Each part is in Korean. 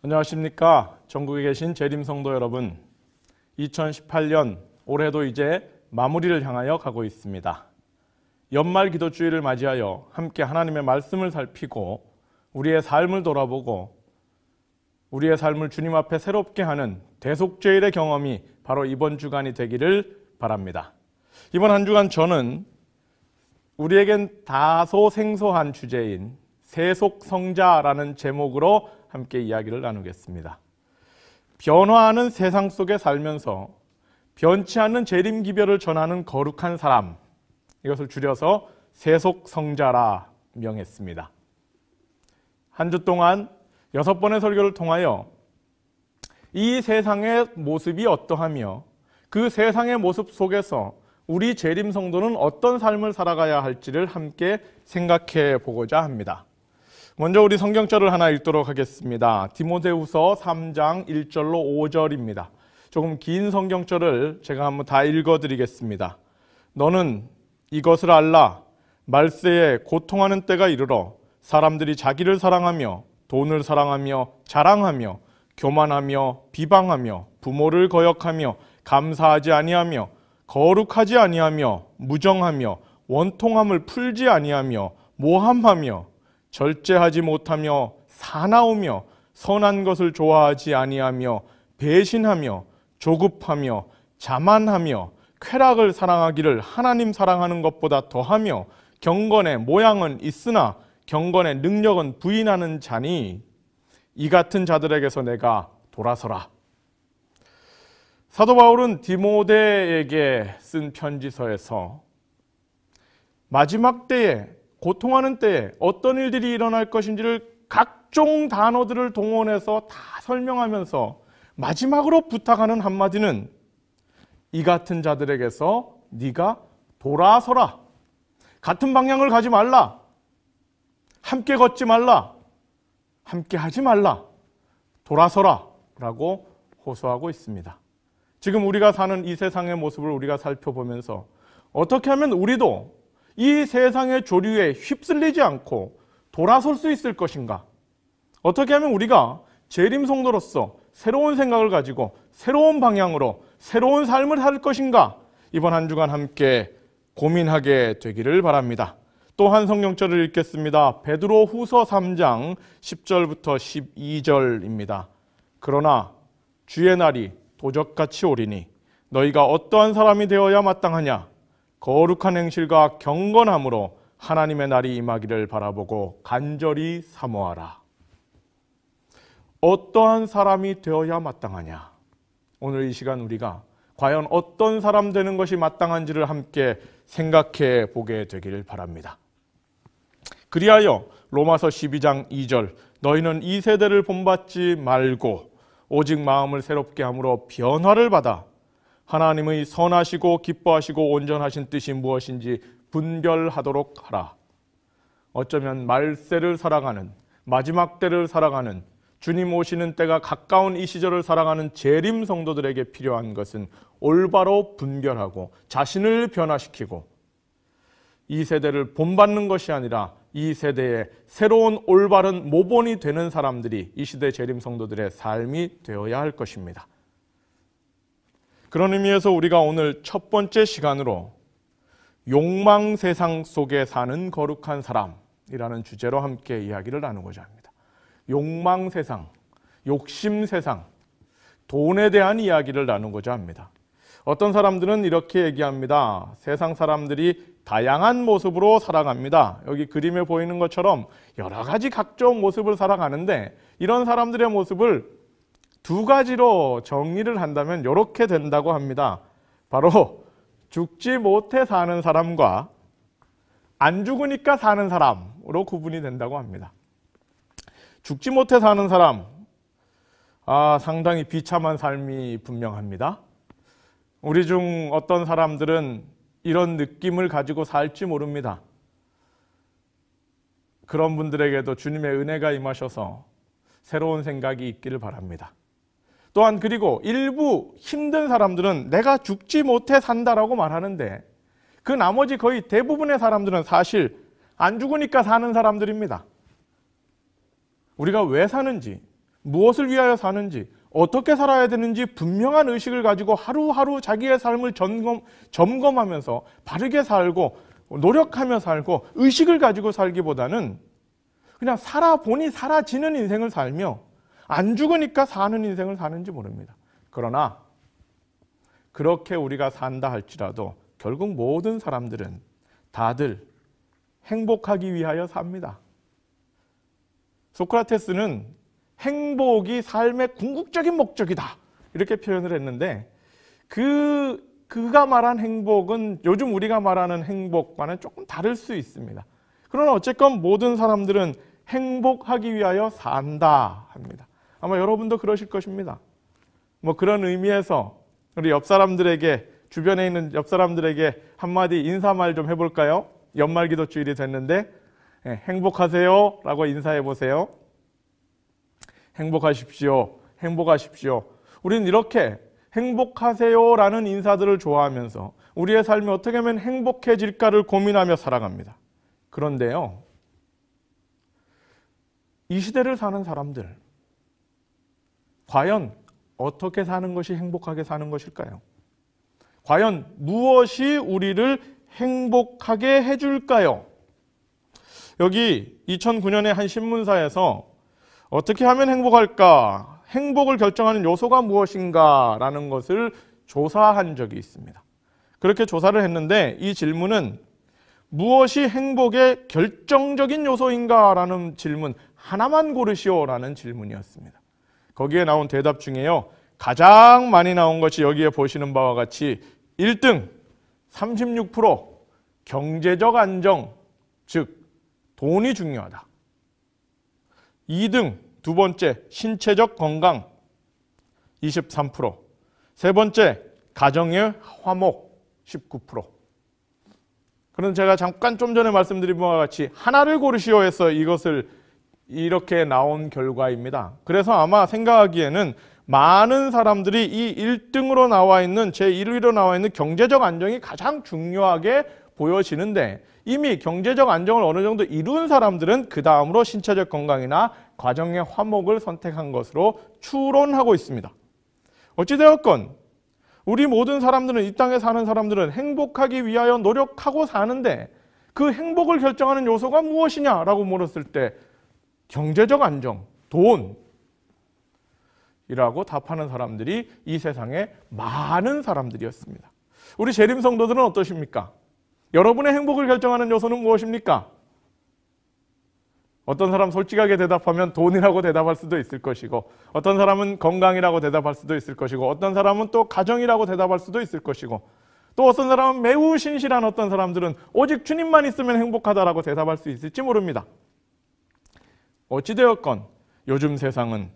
안녕하십니까. 전국에 계신 재림성도 여러분, 2018년 올해도 이제 마무리를 향하여 가고 있습니다. 연말 기도주일을 맞이하여 함께 하나님의 말씀을 살피고 우리의 삶을 돌아보고 우리의 삶을 주님 앞에 새롭게 하는 대속죄일의 경험이 바로 이번 주간이 되기를 바랍니다. 이번 한 주간 저는 우리에겐 다소 생소한 주제인 세속성자라는 제목으로 함께 이야기를 나누겠습니다. 변화하는 세상 속에 살면서 변치 않는 재림기별을 전하는 거룩한 사람, 이것을 줄여서 세속성자라 명했습니다. 한 주 동안 6번의 설교를 통하여 이 세상의 모습이 어떠하며 그 세상의 모습 속에서 우리 재림성도는 어떤 삶을 살아가야 할지를 함께 생각해 보고자 합니다. 먼저 우리 성경절을 하나 읽도록 하겠습니다. 디모데후서 3장 1절로 5절입니다. 조금 긴 성경절을 제가 한번 다 읽어드리겠습니다. 너는 이것을 알라. 말세에 고통하는 때가 이르러 사람들이 자기를 사랑하며 돈을 사랑하며 자랑하며 교만하며 비방하며 부모를 거역하며 감사하지 아니하며 거룩하지 아니하며 무정하며 원통함을 풀지 아니하며 모함하며 절제하지 못하며 사나우며 선한 것을 좋아하지 아니하며 배신하며 조급하며 자만하며 쾌락을 사랑하기를 하나님 사랑하는 것보다 더하며 경건의 모양은 있으나 경건의 능력은 부인하는 자니 이 같은 자들에게서 내가 돌아서라. 사도 바울은 디모데에게 쓴 편지서에서 마지막 때에 고통하는 때에 어떤 일들이 일어날 것인지를 각종 단어들을 동원해서 다 설명하면서 마지막으로 부탁하는 한마디는 이 같은 자들에게서 네가 돌아서라. 같은 방향을 가지 말라. 함께 걷지 말라. 함께 하지 말라. 돌아서라 라고 호소하고 있습니다. 지금 우리가 사는 이 세상의 모습을 우리가 살펴보면서 어떻게 하면 우리도 이 세상의 조류에 휩쓸리지 않고 돌아설 수 있을 것인가? 어떻게 하면 우리가 재림성도로서 새로운 생각을 가지고 새로운 방향으로 새로운 삶을 살 것인가? 이번 한 주간 함께 고민하게 되기를 바랍니다. 또 한 성경절을 읽겠습니다. 베드로 후서 3장 10절부터 12절입니다. 그러나 주의 날이 도적같이 오리니 너희가 어떠한 사람이 되어야 마땅하냐? 거룩한 행실과 경건함으로 하나님의 날이 임하기를 바라보고 간절히 사모하라. 어떠한 사람이 되어야 마땅하냐? 오늘 이 시간 우리가 과연 어떤 사람 되는 것이 마땅한지를 함께 생각해 보게 되기를 바랍니다. 그리하여 로마서 12장 2절 너희는 이 세대를 본받지 말고 오직 마음을 새롭게 함으로 변화를 받아 하나님의 선하시고 기뻐하시고 온전하신 뜻이 무엇인지 분별하도록 하라. 어쩌면 말세를 살아가는 마지막 때를 살아가는 주님 오시는 때가 가까운 이 시절을 살아가는 재림 성도들에게 필요한 것은 올바로 분별하고 자신을 변화시키고 이 세대를 본받는 것이 아니라 이 세대에 새로운 올바른 모본이 되는 사람들이 이 시대 재림 성도들의 삶이 되어야 할 것입니다. 그런 의미에서 우리가 오늘 첫 번째 시간으로 욕망 세상 속에 사는 거룩한 사람이라는 주제로 함께 이야기를 나누고자 합니다. 욕망 세상, 욕심 세상, 돈에 대한 이야기를 나누고자 합니다. 어떤 사람들은 이렇게 얘기합니다. 세상 사람들이 다양한 모습으로 살아갑니다. 여기 그림에 보이는 것처럼 여러 가지 각종 모습을 살아가는데 이런 사람들의 모습을 두 가지로 정리를 한다면 이렇게 된다고 합니다. 바로 죽지 못해 사는 사람과 안 죽으니까 사는 사람으로 구분이 된다고 합니다. 죽지 못해 사는 사람, 상당히 비참한 삶이 분명합니다. 우리 중 어떤 사람들은 이런 느낌을 가지고 살지 모릅니다. 그런 분들에게도 주님의 은혜가 임하셔서 새로운 생각이 있기를 바랍니다. 또한 그리고 일부 힘든 사람들은 내가 죽지 못해 산다라고 말하는데 그 나머지 거의 대부분의 사람들은 사실 안 죽으니까 사는 사람들입니다. 우리가 왜 사는지, 무엇을 위하여 사는지, 어떻게 살아야 되는지 분명한 의식을 가지고 하루하루 자기의 삶을 점검하면서 바르게 살고 노력하며 살고 의식을 가지고 살기보다는 그냥 살아보니 사라지는 인생을 살며 안 죽으니까 사는 인생을 사는지 모릅니다. 그러나 그렇게 우리가 산다 할지라도 결국 모든 사람들은 다들 행복하기 위하여 삽니다. 소크라테스는 행복이 삶의 궁극적인 목적이다 이렇게 표현을 했는데 그가 말한 행복은 요즘 우리가 말하는 행복과는 조금 다를 수 있습니다. 그러나 어쨌건 모든 사람들은 행복하기 위하여 산다 합니다. 아마 여러분도 그러실 것입니다. 뭐 그런 의미에서 우리 옆 사람들에게, 주변에 있는 옆 사람들에게 한마디 인사말 좀 해볼까요? 연말기도 주일이 됐는데 행복하세요 라고 인사해 보세요. 행복하십시오. 행복하십시오. 우리는 이렇게 행복하세요 라는 인사들을 좋아하면서 우리의 삶이 어떻게 하면 행복해질까를 고민하며 살아갑니다. 그런데요, 이 시대를 사는 사람들, 과연 어떻게 사는 것이 행복하게 사는 것일까요? 과연 무엇이 우리를 행복하게 해줄까요? 여기 2009년에 한 신문사에서 어떻게 하면 행복할까? 행복을 결정하는 요소가 무엇인가? 라는 것을 조사한 적이 있습니다. 그렇게 조사를 했는데 이 질문은 무엇이 행복의 결정적인 요소인가? 라는 질문 하나만 고르시오 라는 질문이었습니다. 거기에 나온 대답 중에요, 가장 많이 나온 것이 여기에 보시는 바와 같이 1등 36% 경제적 안정, 즉 돈이 중요하다. 2등 두 번째 신체적 건강 23%, 세 번째 가정의 화목 19%. 그런데 제가 잠깐 좀 전에 말씀드린 바와 같이 하나를 고르시오 해서 이것을 이렇게 나온 결과입니다. 그래서 아마 생각하기에는 많은 사람들이 이 1등으로 나와 있는 제1위로 나와 있는 경제적 안정이 가장 중요하게 보여지는데 이미 경제적 안정을 어느 정도 이룬 사람들은 그 다음으로 신체적 건강이나 가정의 화목을 선택한 것으로 추론하고 있습니다. 어찌되었건 우리 모든 사람들은, 이 땅에 사는 사람들은 행복하기 위하여 노력하고 사는데 그 행복을 결정하는 요소가 무엇이냐라고 물었을 때 경제적 안정, 돈이라고 답하는 사람들이 이 세상에 많은 사람들이었습니다. 우리 재림 성도들은 어떠십니까? 여러분의 행복을 결정하는 요소는 무엇입니까? 어떤 사람 솔직하게 대답하면 돈이라고 대답할 수도 있을 것이고, 어떤 사람은 건강이라고 대답할 수도 있을 것이고, 어떤 사람은 또 가정이라고 대답할 수도 있을 것이고, 또 어떤 사람은 매우 신실한 어떤 사람들은 오직 주님만 있으면 행복하다라고 대답할 수 있을지 모릅니다. 어찌되었건 요즘 세상은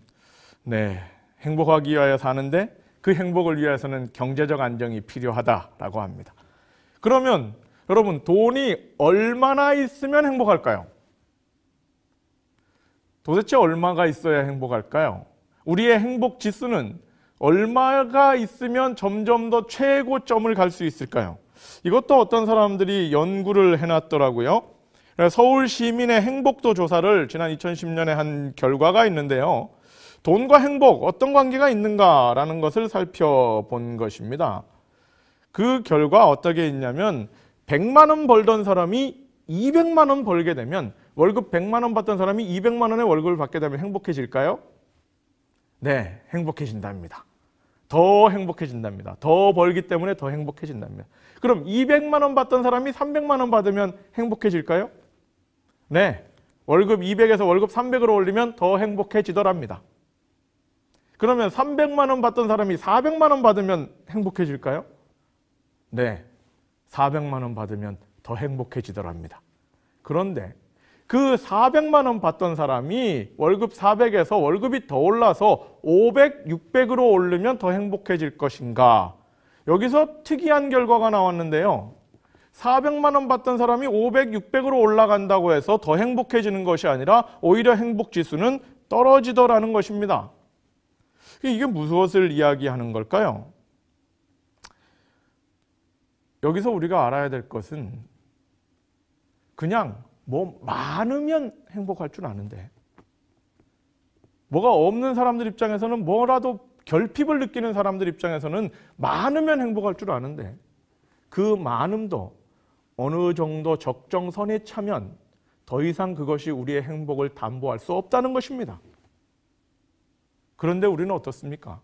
행복하기 위하여 사는데 그 행복을 위해서는 경제적 안정이 필요하다라고 합니다. 그러면 여러분, 돈이 얼마나 있으면 행복할까요? 도대체 얼마가 있어야 행복할까요? 우리의 행복 지수는 얼마가 있으면 점점 더 최고점을 갈 수 있을까요? 이것도 어떤 사람들이 연구를 해놨더라고요. 서울 시민의 행복도 조사를 지난 2010년에 한 결과가 있는데요. 돈과 행복, 어떤 관계가 있는가라는 것을 살펴본 것입니다. 그 결과 어떻게 있냐면 100만 원 벌던 사람이 200만 원 벌게 되면, 월급 100만 원 받던 사람이 200만 원의 월급을 받게 되면 행복해질까요? 네, 행복해진답니다. 더 행복해진답니다. 더 벌기 때문에 더 행복해진답니다. 그럼 200만 원 받던 사람이 300만 원 받으면 행복해질까요? 네, 월급 200에서 월급 300으로 올리면 더 행복해지더랍니다. 그러면 300만 원 받던 사람이 400만 원 받으면 행복해질까요? 네, 400만 원 받으면 더 행복해지더랍니다. 그런데 그 400만 원 받던 사람이 월급 400에서 월급이 더 올라서 500, 600으로 오르면 더 행복해질 것인가? 여기서 특이한 결과가 나왔는데요. 400만 원 받던 사람이 500, 600으로 올라간다고 해서 더 행복해지는 것이 아니라 오히려 행복 지수는 떨어지더라는 것입니다. 이게 무엇을 이야기하는 걸까요? 여기서 우리가 알아야 될 것은 그냥 많으면 행복할 줄 아는데 뭐가 없는 사람들 입장에서는 뭐라도 결핍을 느끼는 사람들 입장에서는 많으면 행복할 줄 아는데 그 많음도 어느 정도 적정선에 차면 더 이상 그것이 우리의 행복을 담보할 수 없다는 것입니다. 그런데 우리는 어떻습니까?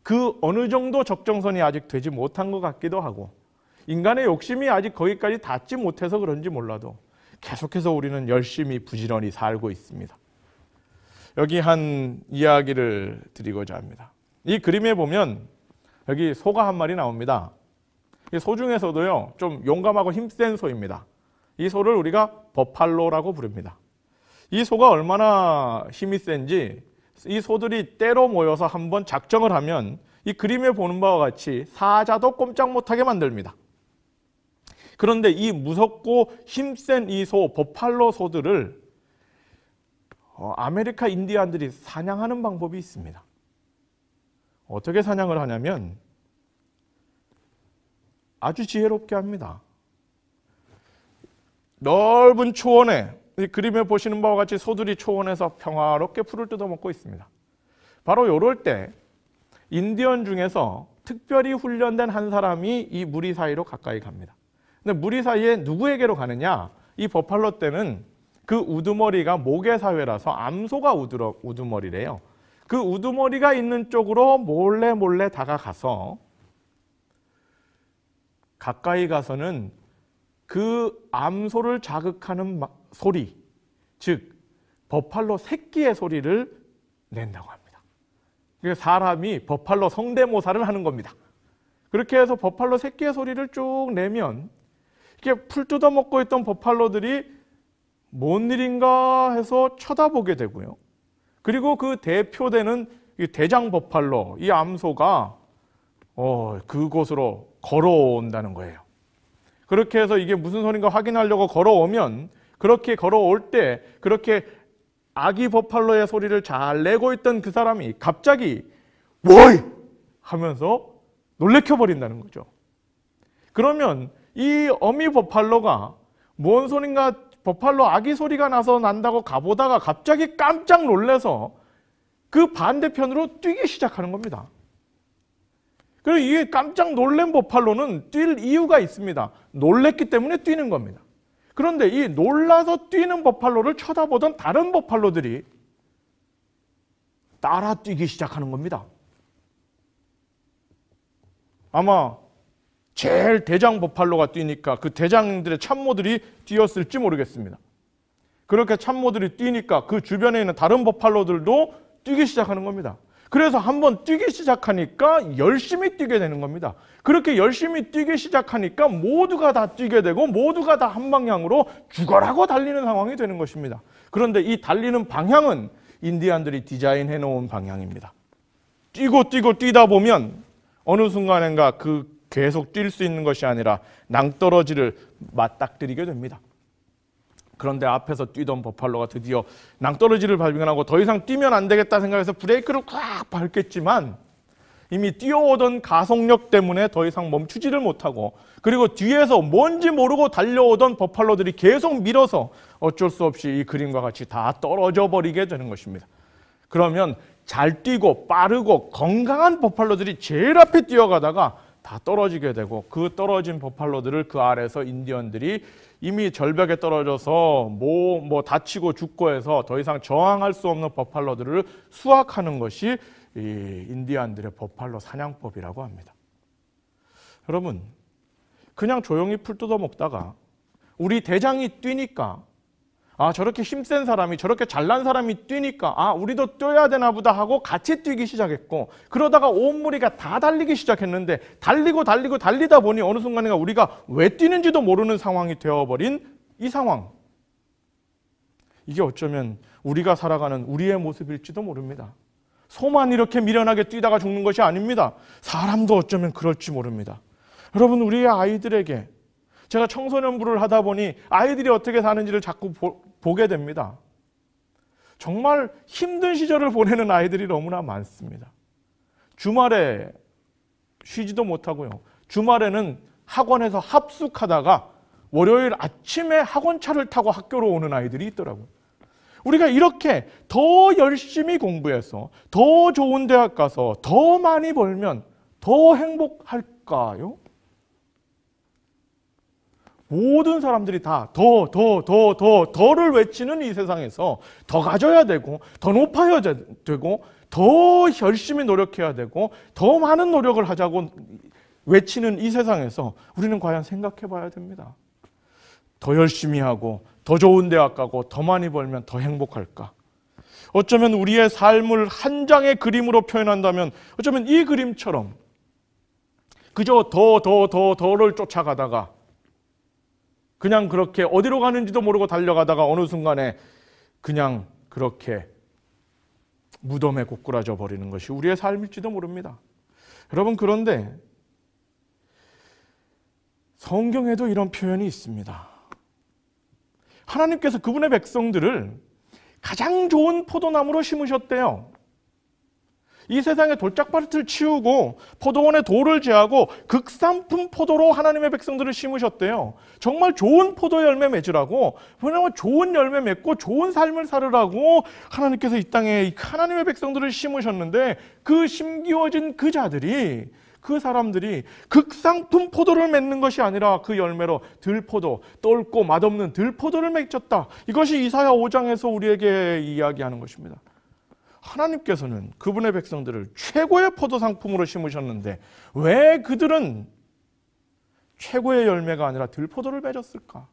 그 어느 정도 적정선이 아직 되지 못한 것 같기도 하고 인간의 욕심이 아직 거기까지 닿지 못해서 그런지 몰라도 계속해서 우리는 열심히 부지런히 살고 있습니다. 여기 한 이야기를 드리고자 합니다. 이 그림에 보면 여기 소가 한 마리 나옵니다. 이 소 중에서도요 좀 용감하고 힘센 소입니다. 이 소를 우리가 버팔로라고 부릅니다. 이 소가 얼마나 힘이 센지 이 소들이 때로 모여서 한번 작정을 하면 이 그림에 보는 바와 같이 사자도 꼼짝 못하게 만듭니다. 그런데 이 무섭고 힘센 이 소, 버팔로 소들을 아메리카 인디안들이 사냥하는 방법이 있습니다. 어떻게 사냥을 하냐면 아주 지혜롭게 합니다. 넓은 초원에 이 그림에 보시는 바와 같이 소들이 초원에서 평화롭게 풀을 뜯어먹고 있습니다. 바로 이럴 때 인디언 중에서 특별히 훈련된 한 사람이 이 무리 사이로 가까이 갑니다. 근데 무리 사이에 누구에게로 가느냐? 이 버팔로 때는 그 우두머리가 모계사회라서 암소가 우두머리래요. 그 우두머리가 있는 쪽으로 몰래 다가가서 가까이 가서는 그 암소를 자극하는 소리, 즉 버팔로 새끼의 소리를 낸다고 합니다. 그러니까 사람이 버팔로 성대모사를 하는 겁니다. 그렇게 해서 버팔로 새끼의 소리를 쭉 내면 이렇게 풀 뜯어먹고 있던 버팔로들이 뭔 일인가 해서 쳐다보게 되고요. 그리고 그 대표되는 이 대장 버팔로, 이 암소가 그곳으로 걸어온다는 거예요. 그렇게 해서 이게 무슨 소린가 확인하려고 걸어오면 그렇게 걸어올 때 그렇게 아기 버팔로의 소리를 잘 내고 있던 그 사람이 갑자기 워이! 하면서 놀래켜버린다는 거죠. 그러면 이 어미 버팔로가 뭔 소린가 버팔로 아기 소리가 나서 난다고 가보다가 갑자기 깜짝 놀라서 그 반대편으로 뛰기 시작하는 겁니다. 그리고 이게 깜짝 놀란 버팔로는 뛸 이유가 있습니다. 놀랬기 때문에 뛰는 겁니다. 그런데 이 놀라서 뛰는 버팔로를 쳐다보던 다른 버팔로들이 따라 뛰기 시작하는 겁니다. 아마 제일 대장 버팔로가 뛰니까 그 대장들의 참모들이 뛰었을지 모르겠습니다. 그렇게 참모들이 뛰니까 그 주변에 있는 다른 버팔로들도 뛰기 시작하는 겁니다. 그래서 한번 뛰기 시작하니까 열심히 뛰게 되는 겁니다. 그렇게 열심히 뛰기 시작하니까 모두가 다 뛰게 되고 모두가 다 한 방향으로 죽어라고 달리는 상황이 되는 것입니다. 그런데 이 달리는 방향은 인디안들이 디자인해 놓은 방향입니다. 뛰고 뛰다 보면 어느 순간인가 그 계속 뛸 수 있는 것이 아니라 낭떠러지를 맞닥뜨리게 됩니다. 그런데 앞에서 뛰던 버팔로가 드디어 낭떠러지를 발견하고 더 이상 뛰면 안 되겠다 생각해서 브레이크를 꽉 밟겠지만 이미 뛰어오던 가속력 때문에 더 이상 멈추지를 못하고 그리고 뒤에서 뭔지 모르고 달려오던 버팔로들이 계속 밀어서 어쩔 수 없이 이 그림과 같이 다 떨어져 버리게 되는 것입니다. 그러면 잘 뛰고 빠르고 건강한 버팔로들이 제일 앞에 뛰어가다가 다 떨어지게 되고 그 떨어진 버팔로들을 그 아래서 인디언들이 이미 절벽에 떨어져서 뭐 다치고 죽고 해서 더 이상 저항할 수 없는 버팔로들을 수확하는 것이 이 인디안들의 버팔로 사냥법이라고 합니다. 여러분, 그냥 조용히 풀 뜯어 먹다가 우리 대장이 뛰니까 저렇게 힘센 사람이 저렇게 잘난 사람이 뛰니까 우리도 뛰어야 되나 보다 하고 같이 뛰기 시작했고 그러다가 온 무리가 다 달리기 시작했는데 달리다 보니 어느 순간인가 우리가 왜 뛰는지도 모르는 상황이 되어버린 이 상황. 이게 어쩌면 우리가 살아가는 우리의 모습일지도 모릅니다. 소만 이렇게 미련하게 뛰다가 죽는 것이 아닙니다. 사람도 어쩌면 그럴지 모릅니다. 여러분, 우리의 아이들에게 제가 청소년부를 하다 보니 아이들이 어떻게 사는지를 자꾸 보게 됩니다. 정말 힘든 시절을 보내는 아이들이 너무나 많습니다. 주말에 쉬지도 못하고요. 주말에는 학원에서 합숙하다가 월요일 아침에 학원차를 타고 학교로 오는 아이들이 있더라고요. 우리가 이렇게 더 열심히 공부해서 더 좋은 대학 가서 더 많이 벌면 더 행복할까요? 모든 사람들이 다 더를 외치는 이 세상에서 더 가져야 되고 더 높아야 되고 더 열심히 노력해야 되고 더 많은 노력을 하자고 외치는 이 세상에서 우리는 과연 생각해 봐야 됩니다. 더 열심히 하고 더 좋은 대학 가고 더 많이 벌면 더 행복할까? 어쩌면 우리의 삶을 한 장의 그림으로 표현한다면 어쩌면 이 그림처럼 그저 더를 쫓아가다가 그냥 그렇게 어디로 가는지도 모르고 달려가다가 어느 순간에 그냥 그렇게 무덤에 고꾸라져 버리는 것이 우리의 삶일지도 모릅니다. 여러분, 그런데 성경에도 이런 표현이 있습니다. 하나님께서 그분의 백성들을 가장 좋은 포도나무로 심으셨대요. 이 세상의 돌짝밭을 치우고 포도원의 돌을 제하고 극산품 포도로 하나님의 백성들을 심으셨대요. 정말 좋은 포도 열매 맺으라고, 왜냐하면 좋은 열매 맺고 좋은 삶을 살으라고 하나님께서 이 땅에 하나님의 백성들을 심으셨는데, 그 심기워진 그 자들이, 그 사람들이 극상품 포도를 맺는 것이 아니라 그 열매로 들포도, 떫고 맛없는 들포도를 맺었다. 이것이 이사야 5장에서 우리에게 이야기하는 것입니다. 하나님께서는 그분의 백성들을 최고의 포도 상품으로 심으셨는데 왜 그들은 최고의 열매가 아니라 들포도를 맺었을까?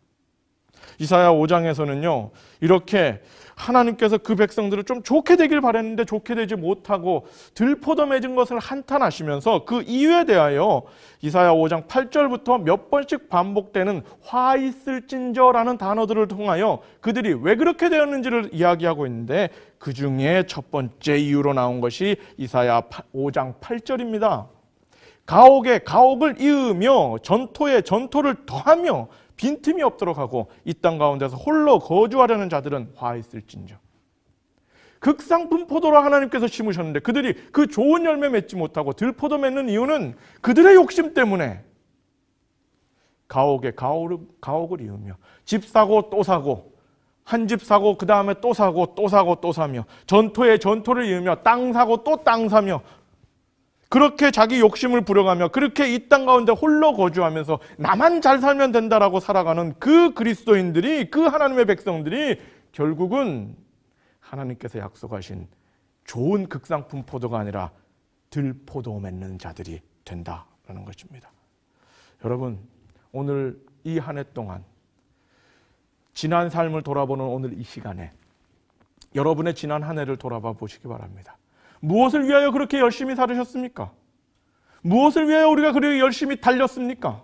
이사야 5장에서는요, 이렇게 하나님께서 그 백성들을 좀 좋게 되길 바랬는데 좋게 되지 못하고 들포도 맺은 것을 한탄하시면서 그 이유에 대하여 이사야 5장 8절부터 몇 번씩 반복되는 화 있을진저라는 단어들을 통하여 그들이 왜 그렇게 되었는지를 이야기하고 있는데, 그 중에 첫 번째 이유로 나온 것이 이사야 5장 8절입니다. 가옥에 가옥을 이으며 전토에 전토를 더하며 빈틈이 없도록 하고 이 땅 가운데서 홀로 거주하려는 자들은 화 있을진저. 극상품 포도로 하나님께서 심으셨는데 그들이 그 좋은 열매 맺지 못하고 들포도 맺는 이유는 그들의 욕심 때문에 가옥에 가옥을 이으며 집 사고 또 사고, 한 집 사고 그 다음에 또 사고 또 사고 또 사며, 전토에 전토를 이으며 땅 사고 또 땅 사며, 그렇게 자기 욕심을 부려가며 그렇게 이 땅 가운데 홀로 거주하면서 나만 잘 살면 된다라고 살아가는 그 그리스도인들이, 그 하나님의 백성들이 결국은 하나님께서 약속하신 좋은 극상품 포도가 아니라 들포도 맺는 자들이 된다라는 것입니다. 여러분, 오늘 이 한 해 동안 지난 삶을 돌아보는 오늘 이 시간에 여러분의 지난 한 해를 돌아봐 보시기 바랍니다. 무엇을 위하여 그렇게 열심히 살으셨습니까? 무엇을 위하여 우리가 그렇게 열심히 달렸습니까?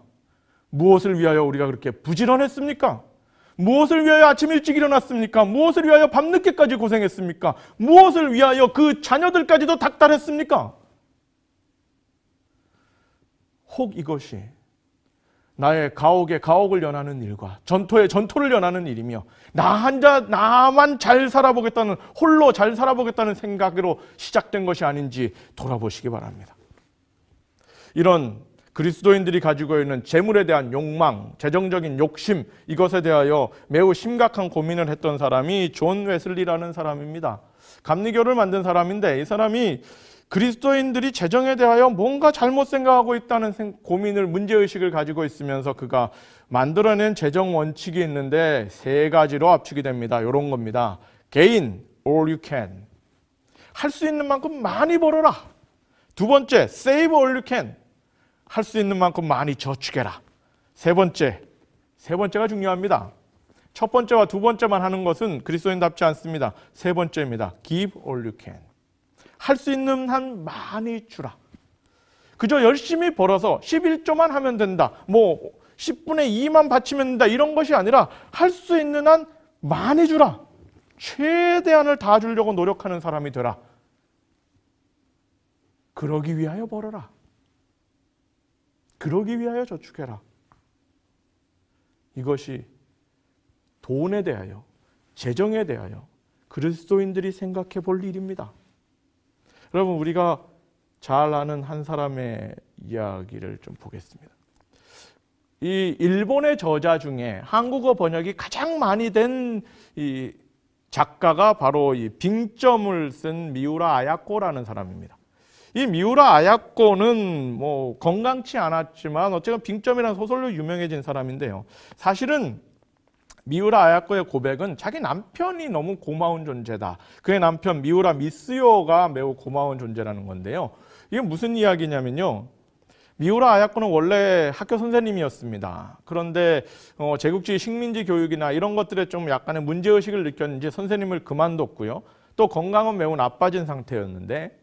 무엇을 위하여 우리가 그렇게 부지런했습니까? 무엇을 위하여 아침 일찍 일어났습니까? 무엇을 위하여 밤늦게까지 고생했습니까? 무엇을 위하여 그 자녀들까지도 닥달했습니까? 혹 이것이 나의 가옥에 가옥을 연하는 일과 전토에 전토를 연하는 일이며 나만 잘 살아보겠다는, 홀로 잘 살아보겠다는 생각으로 시작된 것이 아닌지 돌아보시기 바랍니다. 이런 그리스도인들이 가지고 있는 재물에 대한 욕망, 재정적인 욕심, 이것에 대하여 매우 심각한 고민을 했던 사람이 존 웨슬리라는 사람입니다. 감리교를 만든 사람인데, 이 사람이 그리스도인들이 재정에 대하여 뭔가 잘못 생각하고 있다는 고민을, 문제의식을 가지고 있으면서 그가 만들어낸 재정 원칙이 있는데 세 가지로 압축이 됩니다. 이런 겁니다. Gain all you can. 할 수 있는 만큼 많이 벌어라. 두 번째, Save all you can. 할 수 있는 만큼 많이 저축해라. 세 번째가 중요합니다. 첫 번째와 두 번째만 하는 것은 그리스도인답지 않습니다. 세 번째입니다. Give all you can. 할 수 있는 한 많이 주라. 그저 열심히 벌어서 11조만 하면 된다, 뭐 10분의 2만 바치면 된다, 이런 것이 아니라 할 수 있는 한 많이 주라. 최대한을 다 주려고 노력하는 사람이 되라. 그러기 위하여 벌어라. 그러기 위하여 저축해라. 이것이 돈에 대하여, 재정에 대하여 그리스도인들이 생각해 볼 일입니다. 여러분, 우리가 잘 아는 한 사람의 이야기를 좀 보겠습니다. 이 일본의 저자 중에 한국어 번역이 가장 많이 된 이 작가가 바로 이 빙점을 쓴 미우라 아야코라는 사람입니다. 이 미우라 아야코는 뭐 건강치 않았지만 어쨌든 빙점이라는 소설로 유명해진 사람인데요. 사실은 미우라 아야코의 고백은 자기 남편이 너무 고마운 존재다. 그의 남편 미우라 미스요가 매우 고마운 존재라는 건데요. 이게 무슨 이야기냐면요. 미우라 아야코는 원래 학교 선생님이었습니다. 그런데 제국주의 식민지 교육이나 이런 것들에 좀 약간의 문제의식을 느꼈는지 선생님을 그만뒀고요. 또 건강은 매우 나빠진 상태였는데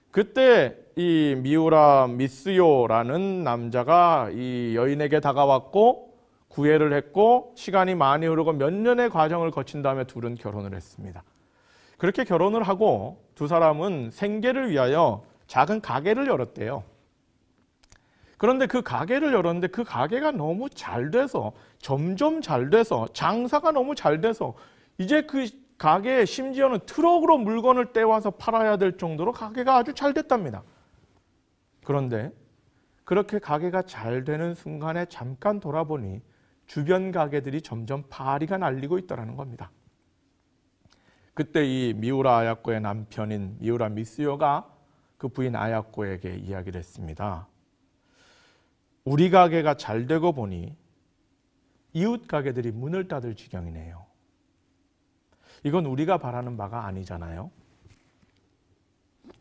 그때 이 미우라 미스요라는 남자가 이 여인에게 다가왔고 구애를 했고 시간이 많이 흐르고 몇 년의 과정을 거친 다음에 둘은 결혼을 했습니다. 그렇게 결혼을 하고 두 사람은 생계를 위하여 작은 가게를 열었대요. 그런데 그 가게를 열었는데 그 가게가 너무 잘 돼서 점점 잘 돼서 장사가 너무 잘 돼서 이제 그 가게에 심지어는 트럭으로 물건을 떼와서 팔아야 될 정도로 가게가 아주 잘 됐답니다. 그런데 그렇게 가게가 잘 되는 순간에 잠깐 돌아보니 주변 가게들이 점점 파리가 날리고 있다는 겁니다. 그때 이 미우라 아야코의 남편인 미우라 미스요가 그 부인 아야코에게 이야기를 했습니다. 우리 가게가 잘 되고 보니 이웃 가게들이 문을 닫을 지경이네요. 이건 우리가 바라는 바가 아니잖아요.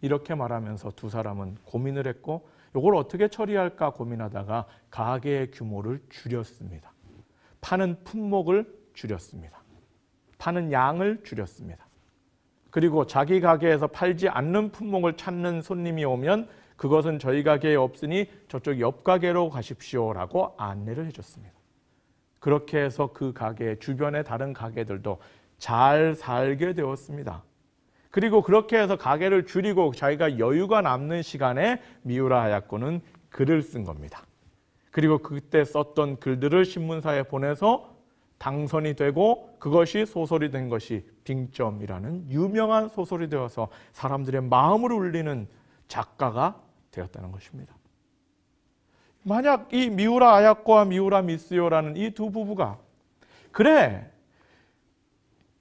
이렇게 말하면서 두 사람은 고민을 했고 이걸 어떻게 처리할까 고민하다가 가게의 규모를 줄였습니다. 파는 품목을 줄였습니다. 파는 양을 줄였습니다. 그리고 자기 가게에서 팔지 않는 품목을 찾는 손님이 오면 그것은 저희 가게에 없으니 저쪽 옆 가게로 가십시오라고 안내를 해줬습니다. 그렇게 해서 그 가게 주변의 다른 가게들도 잘 살게 되었습니다. 그리고 그렇게 해서 가게를 줄이고 자기가 여유가 남는 시간에 미우라 아야코는 글을 쓴 겁니다. 그리고 그때 썼던 글들을 신문사에 보내서 당선이 되고 그것이 소설이 된 것이 빙점이라는 유명한 소설이 되어서 사람들의 마음을 울리는 작가가 되었다는 것입니다. 만약 이 미우라 아야코와 미우라 미스요라는 이 두 부부가 그래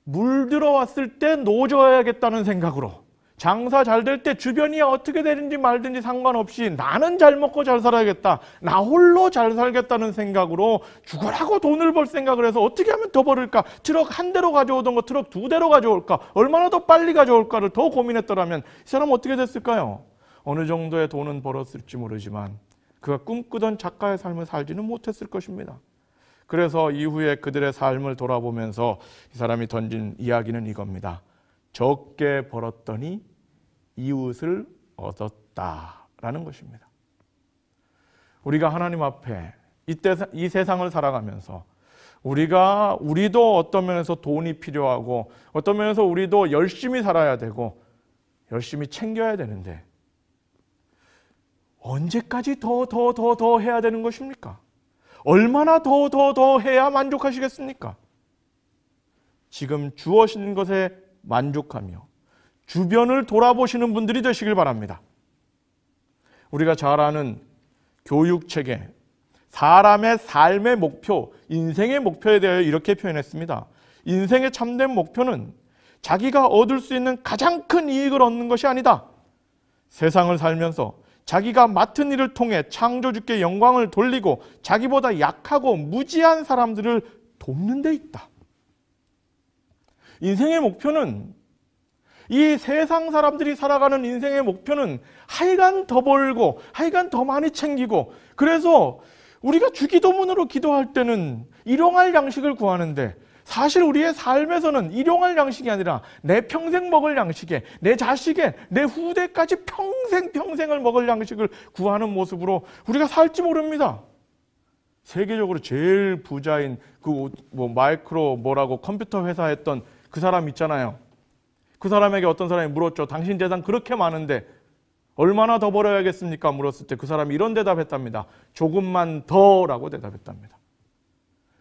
물들어왔을 때 노져야겠다는 생각으로 장사 잘 될 때 주변이 어떻게 되는지 말든지 상관없이 나는 잘 먹고 잘 살아야겠다. 나 홀로 잘 살겠다는 생각으로 죽으라고 돈을 벌 생각을 해서 어떻게 하면 더 벌을까? 트럭 한 대로 가져오던 거 트럭 두 대로 가져올까? 얼마나 더 빨리 가져올까를 더 고민했더라면 이 사람은 어떻게 됐을까요? 어느 정도의 돈은 벌었을지 모르지만 그가 꿈꾸던 작가의 삶을 살지는 못했을 것입니다. 그래서 이후에 그들의 삶을 돌아보면서 이 사람이 던진 이야기는 이겁니다. 적게 벌었더니 이웃을 얻었다라는 것입니다. 우리가 하나님 앞에 이 세상을 살아가면서 우리도 어떤 면에서 돈이 필요하고 어떤 면에서 우리도 열심히 살아야 되고 열심히 챙겨야 되는데 언제까지 더 해야 되는 것입니까? 얼마나 더 해야 만족하시겠습니까? 지금 주어진 것에 만족하며 주변을 돌아보시는 분들이 되시길 바랍니다. 우리가 잘 아는 교육체계, 사람의 삶의 목표, 인생의 목표에 대하여 이렇게 표현했습니다. 인생의 참된 목표는 자기가 얻을 수 있는 가장 큰 이익을 얻는 것이 아니다. 세상을 살면서 자기가 맡은 일을 통해 창조주께 영광을 돌리고 자기보다 약하고 무지한 사람들을 돕는 데 있다. 인생의 목표는 이 세상 사람들이 살아가는 인생의 목표는 하여간 더 벌고 하여간 더 많이 챙기고 그래서 우리가 주기도문으로 기도할 때는 일용할 양식을 구하는데 사실 우리의 삶에서는 일용할 양식이 아니라 내 평생 먹을 양식에 내 자식의 내 후대까지 평생을 먹을 양식을 구하는 모습으로 우리가 살지 모릅니다. 세계적으로 제일 부자인 그 마이크로 컴퓨터 회사 했던 그 사람 있잖아요. 그 사람에게 어떤 사람이 물었죠. 당신 재산 그렇게 많은데 얼마나 더 벌어야겠습니까? 물었을 때 그 사람이 이런 대답했답니다. 조금만 더라고 대답했답니다.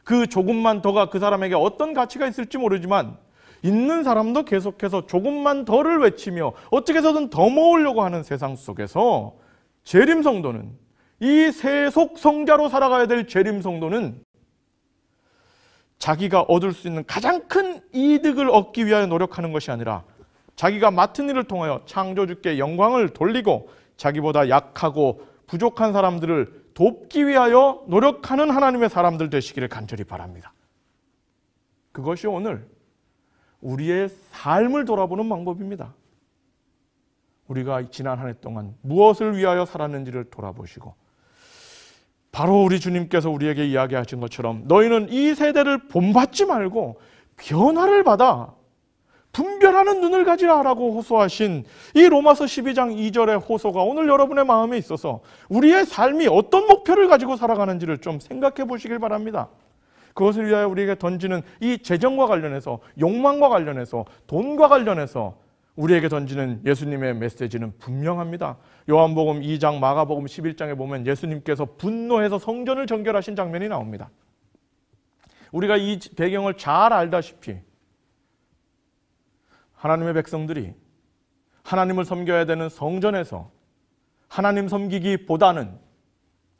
그 조금만 더가 그 사람에게 어떤 가치가 있을지 모르지만 있는 사람도 계속해서 조금만 더를 외치며 어떻게 해서든 더 모으려고 하는 세상 속에서 재림성도는 이 세속 성자로 살아가야 될 재림성도는 자기가 얻을 수 있는 가장 큰 이득을 얻기 위하여 노력하는 것이 아니라 자기가 맡은 일을 통하여 창조주께 영광을 돌리고 자기보다 약하고 부족한 사람들을 돕기 위하여 노력하는 하나님의 사람들 되시기를 간절히 바랍니다. 그것이 오늘 우리의 삶을 돌아보는 방법입니다. 우리가 지난 한 해 동안 무엇을 위하여 살았는지를 돌아보시고 바로 우리 주님께서 우리에게 이야기하신 것처럼 너희는 이 세대를 본받지 말고 변화를 받아 분별하는 눈을 가지라라고 호소하신 이 로마서 12장 2절의 호소가 오늘 여러분의 마음에 있어서 우리의 삶이 어떤 목표를 가지고 살아가는지를 좀 생각해 보시길 바랍니다. 그것을 위하여 우리에게 던지는 이 재정과 관련해서, 욕망과 관련해서, 돈과 관련해서 우리에게 던지는 예수님의 메시지는 분명합니다. 요한복음 2장, 마가복음 11장에 보면 예수님께서 분노해서 성전을 정결하신 장면이 나옵니다. 우리가 이 배경을 잘 알다시피 하나님의 백성들이 하나님을 섬겨야 되는 성전에서 하나님 섬기기보다는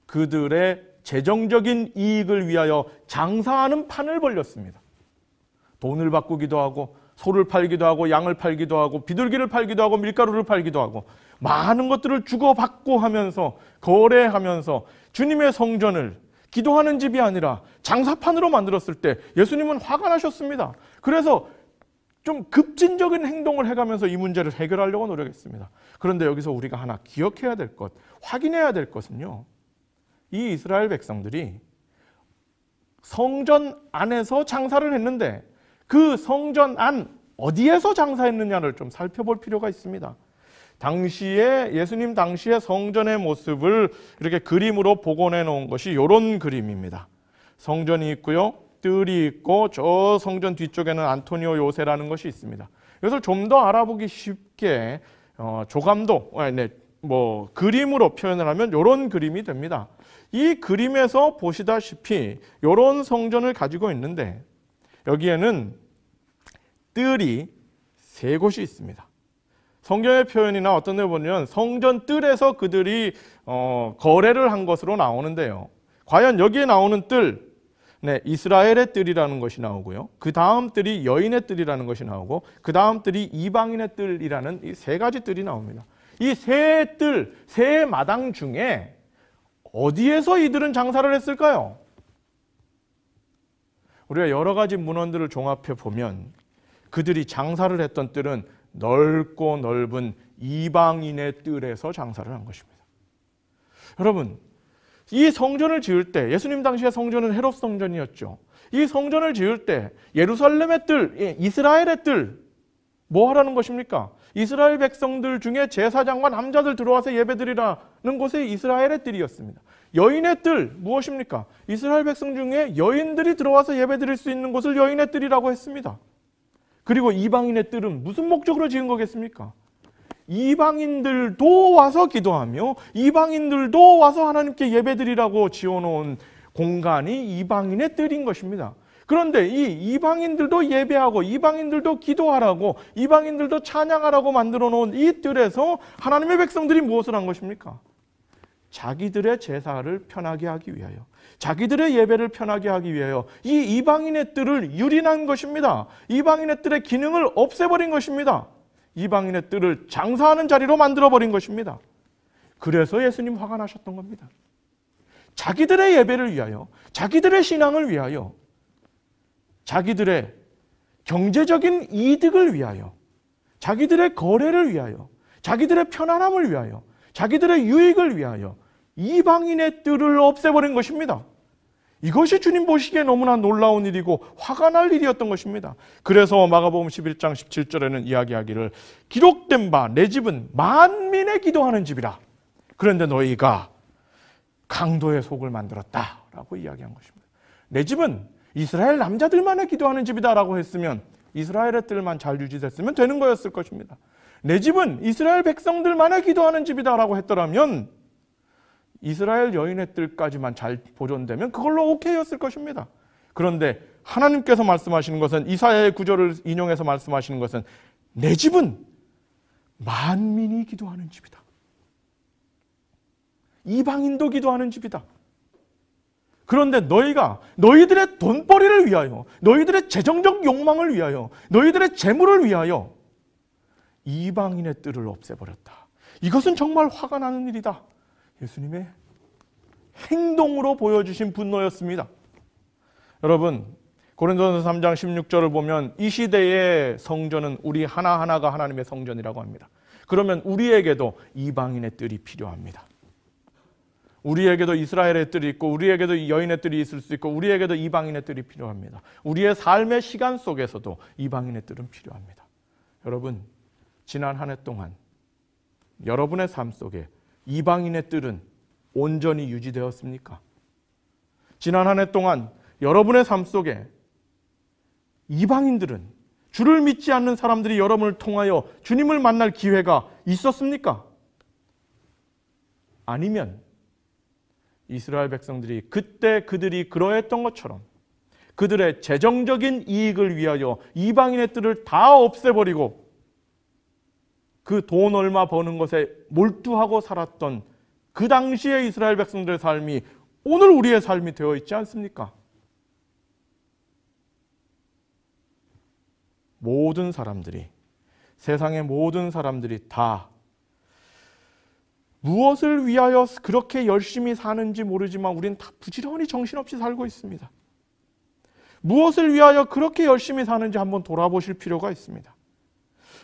그들의 재정적인 이익을 위하여 장사하는 판을 벌렸습니다. 돈을 바꾸기도 하고 소를 팔기도 하고 양을 팔기도 하고 비둘기를 팔기도 하고 밀가루를 팔기도 하고 많은 것들을 주고받고 하면서 거래하면서 주님의 성전을 기도하는 집이 아니라 장사판으로 만들었을 때 예수님은 화가 나셨습니다. 그래서 좀 급진적인 행동을 해가면서 이 문제를 해결하려고 노력했습니다. 그런데 여기서 우리가 하나 기억해야 될 것, 확인해야 될 것은요, 이 이스라엘 백성들이 성전 안에서 장사를 했는데 그 성전 안 어디에서 장사했느냐를 좀 살펴볼 필요가 있습니다. 당시에 예수님 당시의 성전의 모습을 이렇게 그림으로 복원해 놓은 것이 이런 그림입니다. 성전이 있고요, 뜰이 있고 저 성전 뒤쪽에는 안토니오 요새라는 것이 있습니다. 이것을 좀 더 알아보기 쉽게 조감도, 그림으로 표현을 하면 이런 그림이 됩니다. 이 그림에서 보시다시피 이런 성전을 가지고 있는데 여기에는 뜰이 세 곳이 있습니다. 성경의 표현이나 어떤 데 보면 성전 뜰에서 그들이 거래를 한 것으로 나오는데요. 과연 여기에 나오는 뜰, 이스라엘의 뜰이라는 것이 나오고요. 그 다음 뜰이 여인의 뜰이라는 것이 나오고 그 다음 뜰이 이방인의 뜰이라는 이 세 가지 뜰이 나옵니다. 이 세 뜰, 세 마당 중에 어디에서 이들은 장사를 했을까요? 우리가 여러 가지 문헌들을 종합해 보면 그들이 장사를 했던 뜰은 넓고 넓은 이방인의 뜰에서 장사를 한 것입니다. 여러분, 이 성전을 지을 때, 예수님 당시의 성전은 헤롯 성전이었죠. 이 성전을 지을 때 예루살렘의 뜰, 이스라엘의 뜰, 뭐 하라는 것입니까? 이스라엘 백성들 중에 제사장과 남자들 들어와서 예배드리라는 곳이 이스라엘의 뜰이었습니다. 여인의 뜰, 무엇입니까? 이스라엘 백성 중에 여인들이 들어와서 예배드릴 수 있는 곳을 여인의 뜰이라고 했습니다. 그리고 이방인의 뜰은 무슨 목적으로 지은 거겠습니까? 이방인들도 와서 기도하며 이방인들도 와서 하나님께 예배드리라고 지어놓은 공간이 이방인의 뜰인 것입니다. 그런데 이 이방인들도 예배하고 이방인들도 기도하라고 이방인들도 찬양하라고 만들어 놓은 이 뜰에서 하나님의 백성들이 무엇을 한 것입니까? 자기들의 제사를 편하게 하기 위하여, 자기들의 예배를 편하게 하기 위하여 이 이방인의 뜰을 유린한 것입니다. 이방인의 뜰의 기능을 없애버린 것입니다. 이방인의 뜰을 장사하는 자리로 만들어버린 것입니다. 그래서 예수님 화가 나셨던 겁니다. 자기들의 예배를 위하여, 자기들의 신앙을 위하여, 자기들의 경제적인 이득을 위하여, 자기들의 거래를 위하여, 자기들의 편안함을 위하여, 자기들의 유익을 위하여 이방인의 뜰을 없애버린 것입니다. 이것이 주님 보시기에 너무나 놀라운 일이고 화가 날 일이었던 것입니다. 그래서 마가복음 11장 17절에는 이야기하기를 기록된 바 내 집은 만민의 기도하는 집이라. 그런데 너희가 강도의 속을 만들었다라고 이야기한 것입니다. 내 집은 이스라엘 남자들만의 기도하는 집이다라고 했으면 이스라엘의 뜰만 잘 유지됐으면 되는 거였을 것입니다. 내 집은 이스라엘 백성들만의 기도하는 집이다라고 했더라면 이스라엘 여인의 뜰까지만 잘 보존되면 그걸로 오케이였을 것입니다. 그런데 하나님께서 말씀하시는 것은, 이사야의 구절을 인용해서 말씀하시는 것은 내 집은 만민이 기도하는 집이다. 이방인도 기도하는 집이다. 그런데 너희들의 돈벌이를 위하여, 너희들의 재정적 욕망을 위하여, 너희들의 재물을 위하여 이방인의 뜰을 없애버렸다. 이것은 정말 화가 나는 일이다. 예수님의 행동으로 보여주신 분노였습니다. 여러분, 고린도전서 3장 16절을 보면 이 시대의 성전은 우리 하나하나가 하나님의 성전이라고 합니다. 그러면 우리에게도 이방인의 뜰이 필요합니다. 우리에게도 이스라엘의 뜰이 있고, 우리에게도 여인의 뜰이 있을 수 있고, 우리에게도 이방인의 뜰이 필요합니다. 우리의 삶의 시간 속에서도 이방인의 뜰은 필요합니다. 여러분, 지난 한 해 동안 여러분의 삶 속에 이방인의 뜰은 온전히 유지되었습니까? 지난 한 해 동안 여러분의 삶 속에 이방인들은, 주를 믿지 않는 사람들이 여러분을 통하여 주님을 만날 기회가 있었습니까? 아니면 이스라엘 백성들이 그때 그들이 그러했던 것처럼 그들의 재정적인 이익을 위하여 이방인의 뜰을 다 없애버리고 그 돈 얼마 버는 것에 몰두하고 살았던 그 당시의 이스라엘 백성들의 삶이 오늘 우리의 삶이 되어 있지 않습니까? 모든 사람들이, 세상의 모든 사람들이 다 무엇을 위하여 그렇게 열심히 사는지 모르지만 우리는 다 부지런히 정신없이 살고 있습니다. 무엇을 위하여 그렇게 열심히 사는지 한번 돌아보실 필요가 있습니다.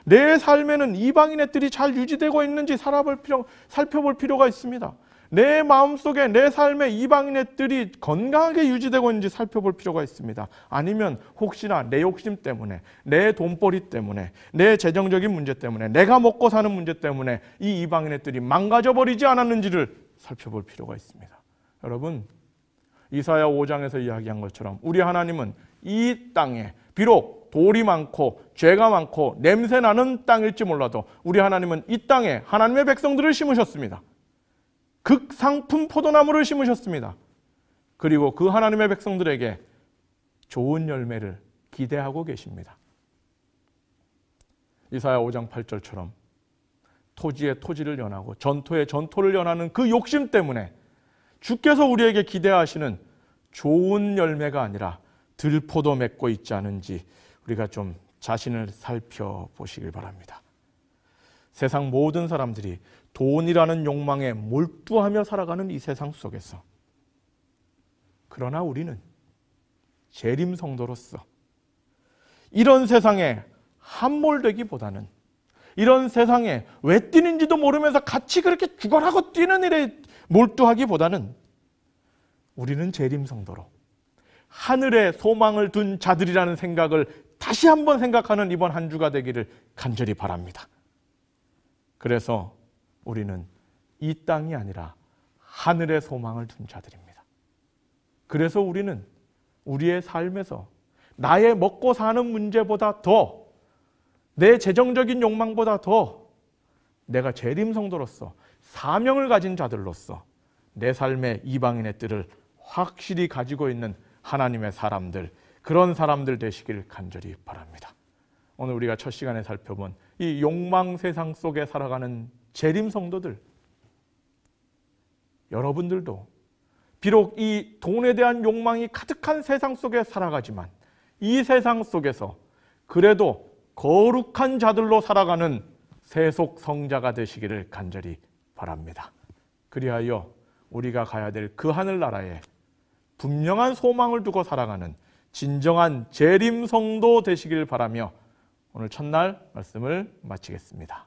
내 삶에는 이방인의 뜰이 잘 유지되고 있는지 살펴볼 필요가 있습니다. 내 마음속에, 내 삶에 이방인의 뜰이 건강하게 유지되고 있는지 살펴볼 필요가 있습니다. 아니면 혹시나 내 욕심 때문에, 내 돈벌이 때문에, 내 재정적인 문제 때문에, 내가 먹고 사는 문제 때문에 이 이방인의 뜰이 망가져버리지 않았는지를 살펴볼 필요가 있습니다. 여러분, 이사야 5장에서 이야기한 것처럼 우리 하나님은 이 땅에 비록 돌이 많고 죄가 많고 냄새나는 땅일지 몰라도 우리 하나님은 이 땅에 하나님의 백성들을 심으셨습니다. 극상품 포도나무를 심으셨습니다. 그리고 그 하나님의 백성들에게 좋은 열매를 기대하고 계십니다. 이사야 5장 8절처럼 토지에 토지를 연하고 전토에 전토를 연하는 그 욕심 때문에 주께서 우리에게 기대하시는 좋은 열매가 아니라 들포도 맺고 있지 않은지 우리가 좀 자신을 살펴보시길 바랍니다. 세상 모든 사람들이 돈이라는 욕망에 몰두하며 살아가는 이 세상 속에서, 그러나 우리는 재림 성도로서 이런 세상에 함몰되기보다는, 이런 세상에 왜 뛰는지도 모르면서 같이 그렇게 죽어라고 뛰는 일에 몰두하기보다는 우리는 재림 성도로 하늘에 소망을 둔 자들이라는 생각을 다시 한번 생각하는 이번 한 주가 되기를 간절히 바랍니다. 그래서 우리는 이 땅이 아니라 하늘에 소망을 둔 자들입니다. 그래서 우리는 우리의 삶에서 나의 먹고 사는 문제보다 더, 내 재정적인 욕망보다 더 내가 재림 성도로서 사명을 가진 자들로서 내 삶의 이방인의 뜰을 확실히 가지고 있는 하나님의 사람들, 그런 사람들 되시길 간절히 바랍니다. 오늘 우리가 첫 시간에 살펴본 이 욕망 세상 속에 살아가는 재림 성도들, 여러분들도 비록 이 돈에 대한 욕망이 가득한 세상 속에 살아가지만 이 세상 속에서 그래도 거룩한 자들로 살아가는 세속 성자가 되시기를 간절히 바랍니다. 그리하여 우리가 가야 될 그 하늘나라에 분명한 소망을 두고 살아가는 진정한 재림 성도 되시길 바라며 오늘 첫날 말씀을 마치겠습니다.